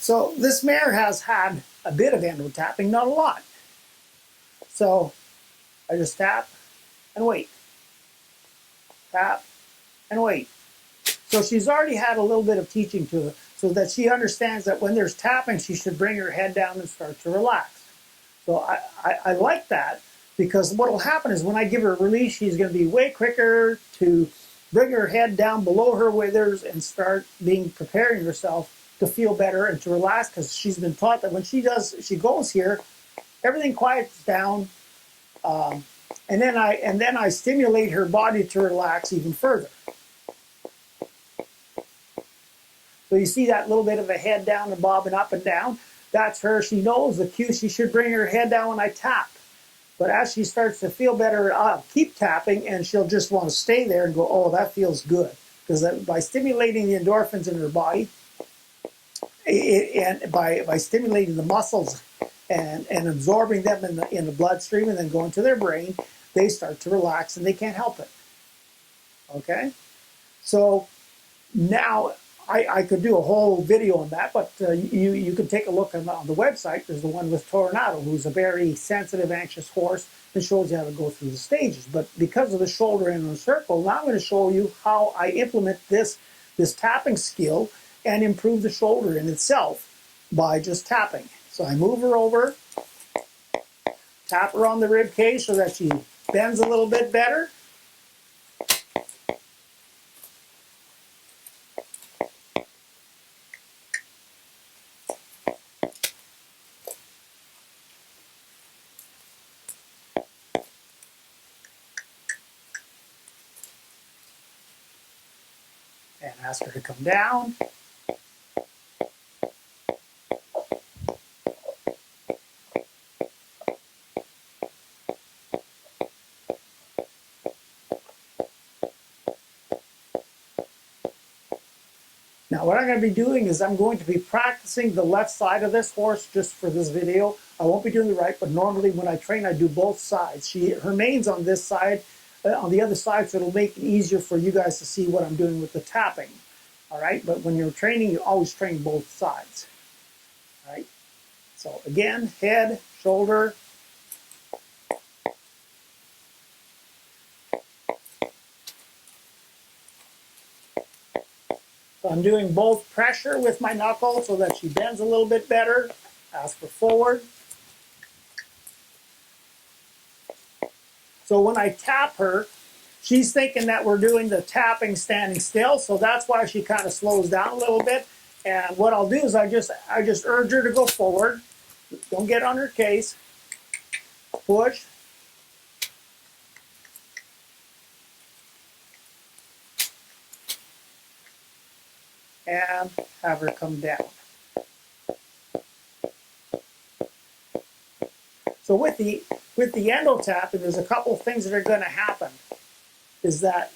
So this mare has had a bit of EndoTapping, not a lot. So I just tap and wait. Tap and wait. So she's already had a little bit of teaching to it, so that she understands that when there's tapping, she should bring her head down and start to relax. So I like that, because what will happen is when I give her a release, she's going to be way quicker to bring her head down below her withers and start preparing herself to feel better and to relax, because she's been taught that when she goes here, everything quiets down, and then I stimulate her body to relax even further. So you see that little bit of a head down and bobbing up and down. That's her. She knows the cue. She should bring her head down when I tap. But as she starts to feel better, I'll keep tapping, and she'll just want to stay there and go, oh, that feels good. Because by stimulating the endorphins in her body, and by stimulating the muscles and absorbing them in the bloodstream and then going to their brain, they start to relax and they can't help it. Okay? So now I could do a whole video on that, but you can take a look on the website. There's the one with Tornado, who's a very sensitive, anxious horse, and shows you how to go through the stages. But because of the shoulder in a circle, now I'm going to show you how I implement this tapping skill and improve the shoulder in itself by just tapping. So I move her over, tap her on the rib cage so that she bends a little bit better. And ask her to come down. Now what I'm going to be doing is I'm going to be practicing the left side of this horse just for this video. I won't be doing the right, but normally when I train I do both sides. Her main's on this side, on the other side, so it'll make it easier for you guys to see what I'm doing with the tapping. All right, but when you're training, you always train both sides. All right, so again, head, shoulder. So I'm doing both pressure with my knuckle so that she bends a little bit better. Ask her forward. So when I tap her, she's thinking that we're doing the tapping standing still, so that's why she kind of slows down a little bit. And what I'll do is I just urge her to go forward. Don't get on her case. Push. And have her come down. So with the EndoTapping, there's a couple of things that are going to happen. Is that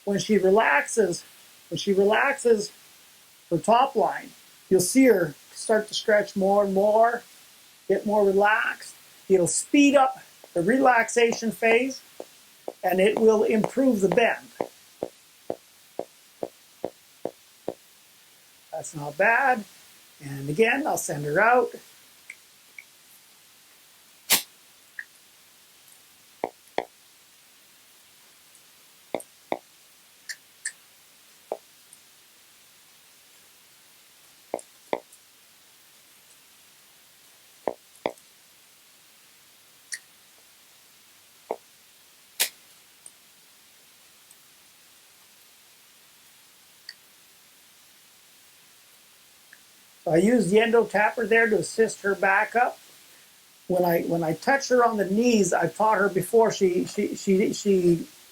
when she relaxes her top line, you'll see her start to stretch more and more, get more relaxed. It'll speed up the relaxation phase, and it will improve the bend. That's not bad. And again, I'll send her out. So I use the EndoTapper there to assist her back up. When I touch her on the knees, I taught her before she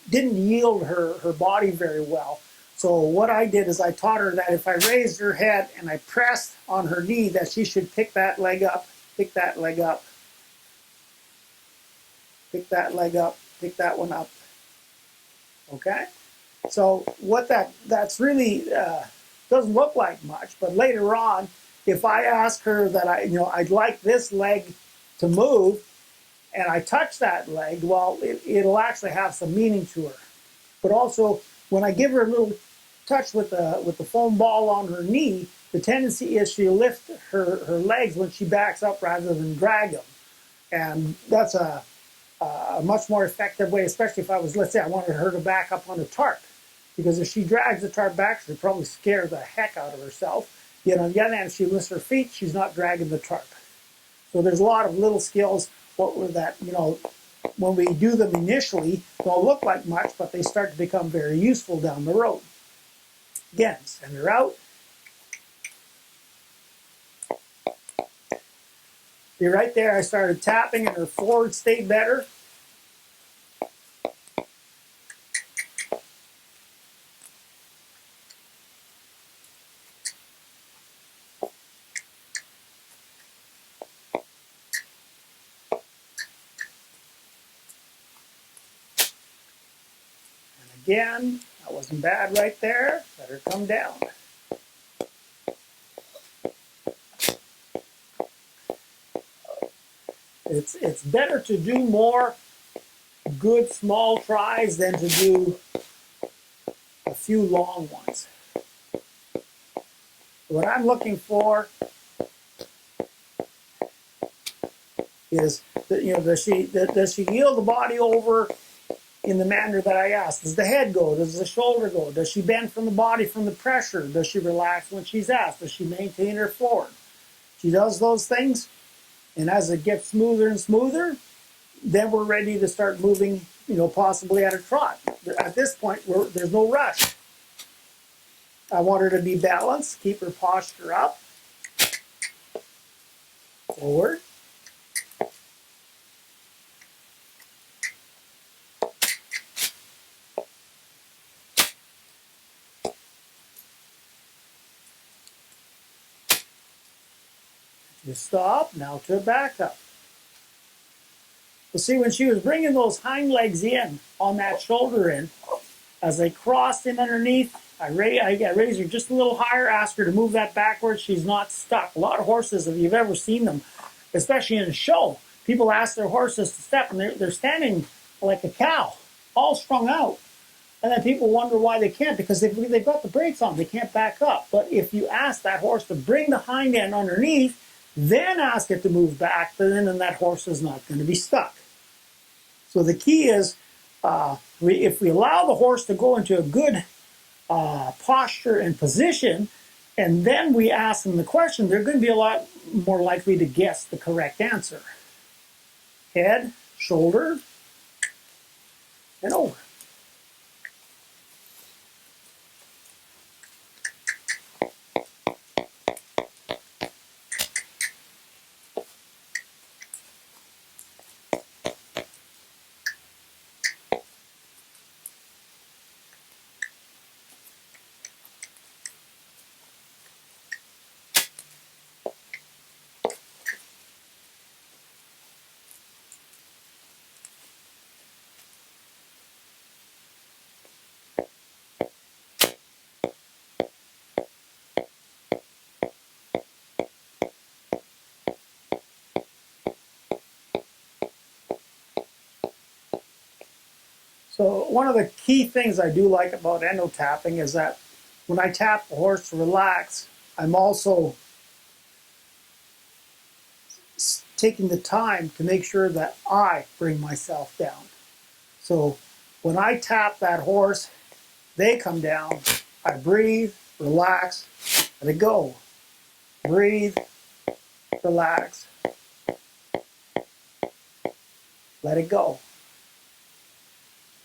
didn't yield her body very well. So what I did is I taught her that if I raised her head and I pressed on her knee, that she should pick that leg up, pick that leg up, pick that leg up, pick that one up. Okay? So what that's really doesn't look like much, but later on, if I ask her that I'd like this leg to move, and I touch that leg, well, it'll actually have some meaning to her. But also, when I give her a little touch with the foam ball on her knee, the tendency is she lifts her legs when she backs up rather than drag them. And that's a much more effective way, especially if I was, let's say I wanted her to back up on a tarp. Because if she drags the tarp back, she'll probably scare the heck out of herself. Yet on the other hand, if she lifts her feet, she's not dragging the tarp. So there's a lot of little skills that, when we do them initially, don't look like much, but they start to become very useful down the road. Again, send her out. See, right there, I started tapping and her forward stayed better. And again, that wasn't bad right there. Let her come down. It's better to do more good small tries than to do a few long ones. What I'm looking for is that, does she yield the body over in the manner that I asked? Does the head go? Does the shoulder go? Does she bend from the body from the pressure? Does she relax when she's asked? Does she maintain her forward? She does those things, and as it gets smoother and smoother, then we're ready to start moving, possibly at a trot. At this point, there's no rush. I want her to be balanced, keep her posture up, forward. You stop, now to back up. Well, see, when she was bringing those hind legs in on that shoulder in, as I crossed in underneath, I raised her just a little higher, asked her to move that backwards. She's not stuck. A lot of horses, if you've ever seen them, especially in a show, people ask their horses to step, and they're standing like a cow, all strung out. And then people wonder why they can't, because they've got the brakes on. They can't back up. But if you ask that horse to bring the hind end underneath, then ask it to move back, then that horse is not going to be stuck. So the key is, if we allow the horse to go into a good posture and position, and then we ask them the question, they're going to be a lot more likely to guess the correct answer. Head, shoulder, and over. So one of the key things I do like about EndoTapping is that when I tap the horse to relax, I'm also taking the time to make sure that I bring myself down. So when I tap that horse, they come down, I breathe, relax, let it go. Breathe, relax, let it go.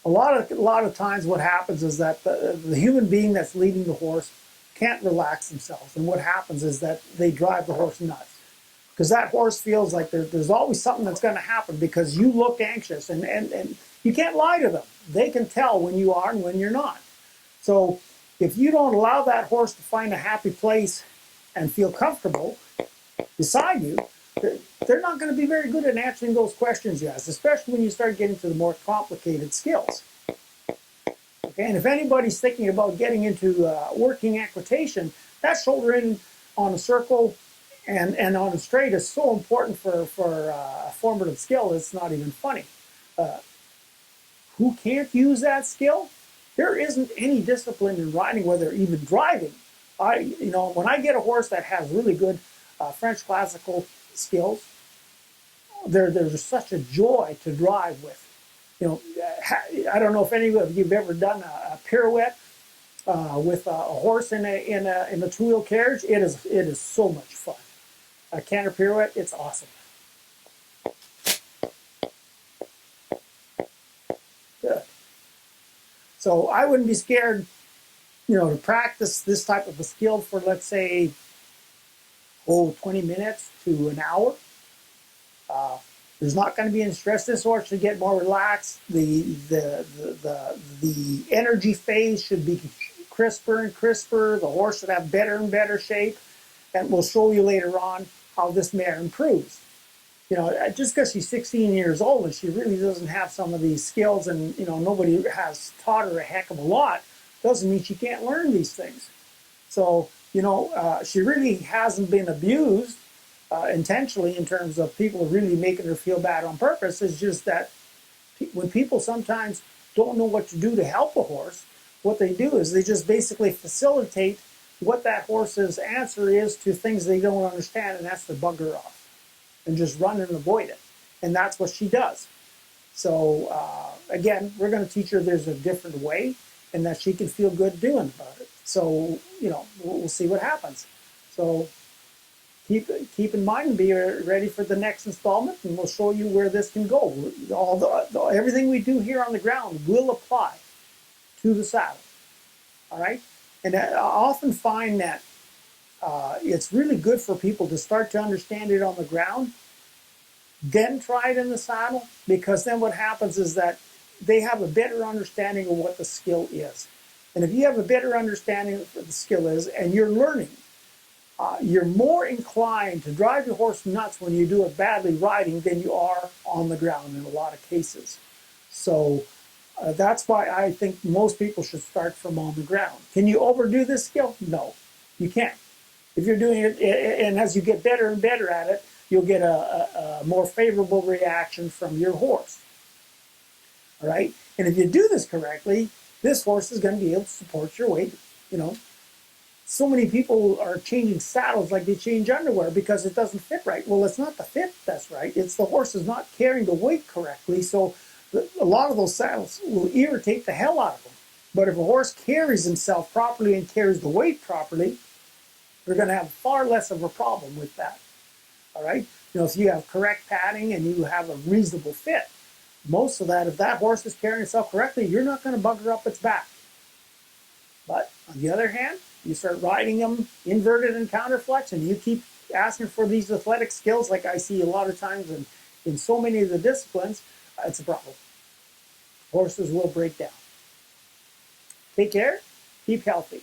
A lot of times what happens is that the human being that's leading the horse can't relax themselves. And what happens is that they drive the horse nuts. Because that horse feels like there's always something that's going to happen because you look anxious. And you can't lie to them. They can tell when you are and when you're not. So if you don't allow that horse to find a happy place and feel comfortable beside you, they're not going to be very good at answering those questions you ask, especially when you start getting to the more complicated skills. Okay, and if anybody's thinking about getting into working equitation, that shoulder in on a circle and on a straight is so important for a formative skill, it's not even funny. Who can't use that skill? There isn't any discipline in riding, whether even driving, When I get a horse that has really good French classical skills, there's such a joy to drive with. I don't know if any of you've ever done a pirouette with a horse in a two-wheel carriage. It is so much fun. A canter pirouette, it's awesome. Good. So I wouldn't be scared, to practice this type of a skill for, let's say, 20 minutes to an hour. There's not going to be any stress. This horse should get more relaxed. The energy phase should be crisper and crisper. The horse should have better and better shape. And we'll show you later on how this mare improves. Just because she's 16 years old and she really doesn't have some of these skills, and nobody has taught her a heck of a lot, doesn't mean she can't learn these things. So she really hasn't been abused intentionally in terms of people really making her feel bad on purpose. It's just that when people sometimes don't know what to do to help a horse, what they do is they just basically facilitate what that horse's answer is to things they don't understand, and that's to bug her off and just run and avoid it. And that's what she does. So again, we're going to teach her there's a different way and that she can feel good doing about it. So, we'll see what happens. So keep in mind and be ready for the next installment, and we'll show you where this can go. Everything we do here on the ground will apply to the saddle. All right? And I often find that it's really good for people to start to understand it on the ground, then try it in the saddle, because then what happens is that they have a better understanding of what the skill is. And if you have a better understanding of what the skill is and you're learning, you're more inclined to drive your horse nuts when you do it badly riding than you are on the ground in a lot of cases. So that's why I think most people should start from on the ground. Can you overdo this skill? No, you can't. If you're doing it, and as you get better and better at it, you'll get a more favorable reaction from your horse. All right? And if you do this correctly, this horse is going to be able to support your weight. So many people are changing saddles like they change underwear because it doesn't fit right. Well, it's not the fit that's right. It's the horse is not carrying the weight correctly. So a lot of those saddles will irritate the hell out of them. But if a horse carries himself properly and carries the weight properly, they're going to have far less of a problem with that. All right? If you have correct padding and you have a reasonable fit, most of that, if that horse is carrying itself correctly, you're not going to bugger up its back. But on the other hand, you start riding them inverted and counterflex, and you keep asking for these athletic skills like I see a lot of times in so many of the disciplines, it's a problem. Horses will break down. Take care. Keep healthy.